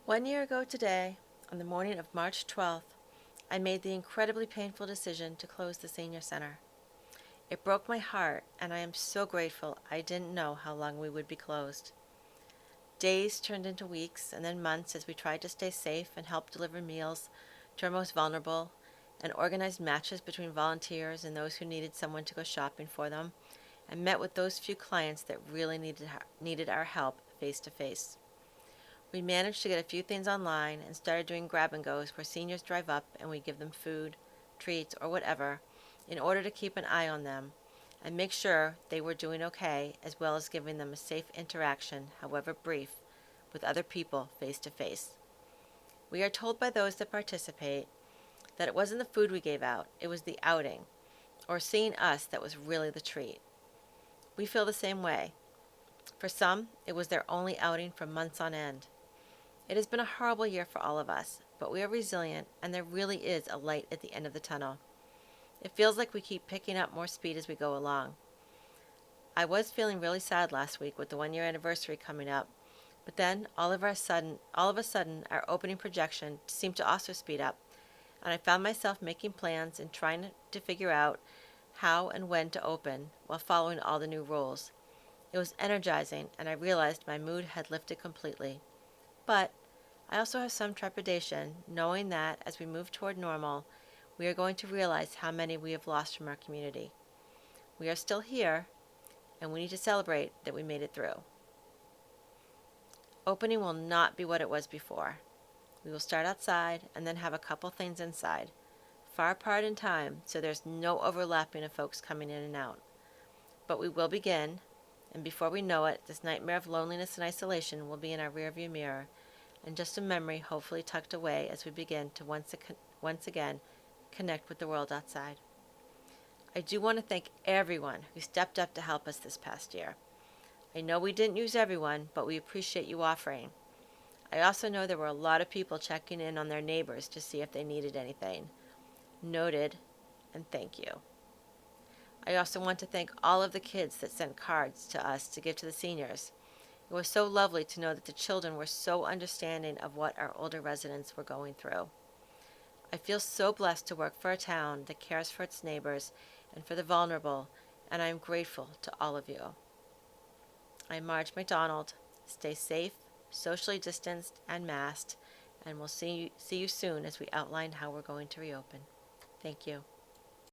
1 year ago today, on the morning of March 12th, I made the incredibly painful decision to close the senior center. It broke my heart, and I am so grateful I didn't know how long we would be closed. Days turned into weeks and then months as we tried to stay safe and help deliver meals to our most vulnerable and organized matches between volunteers and those who needed someone to go shopping for them, and met with those few clients that really needed our help face to face. We managed to get a few things online and started doing grab and goes where seniors drive up and we give them food, treats, or whatever in order to keep an eye on them and make sure they were doing okay, as well as giving them a safe interaction, however brief, with other people face to face. We are told by those that participate that it wasn't the food we gave out, it was the outing, or seeing us, that was really the treat. We feel the same way. For some, it was their only outing for months on end. It has been a horrible year for all of us, but we are resilient and there really is a light at the end of the tunnel. It feels like we keep picking up more speed as we go along. I was feeling really sad last week with the 1 year anniversary coming up, but then all of a sudden, our opening projection seemed to also speed up, and I found myself making plans and trying to figure out how and when to open while following all the new rules. It was energizing, and I realized my mood had lifted completely. But I also have some trepidation, knowing that as we move toward normal, we are going to realize how many we have lost from our community. We are still here, and we need to celebrate that we made it through. Opening will not be what it was before. We will start outside and then have a couple things inside, far apart in time so there's no overlapping of folks coming in and out. But we will begin, and before we know it, this nightmare of loneliness and isolation will be in our rearview mirror, and just a memory hopefully tucked away as we begin to once again connect with the world outside. I do want to thank everyone who stepped up to help us this past year. I know we didn't use everyone, but we appreciate you offering. I also know there were a lot of people checking in on their neighbors to see if they needed anything. Noted, and thank you. I also want to thank all of the kids that sent cards to us to give to the seniors. It was so lovely to know that the children were so understanding of what our older residents were going through. I feel so blessed to work for a town that cares for its neighbors and for the vulnerable, and I am grateful to all of you. I'm Marge McDonald. Stay safe, socially distanced, and masked, and we'll see you soon as we outline how we're going to reopen. Thank you.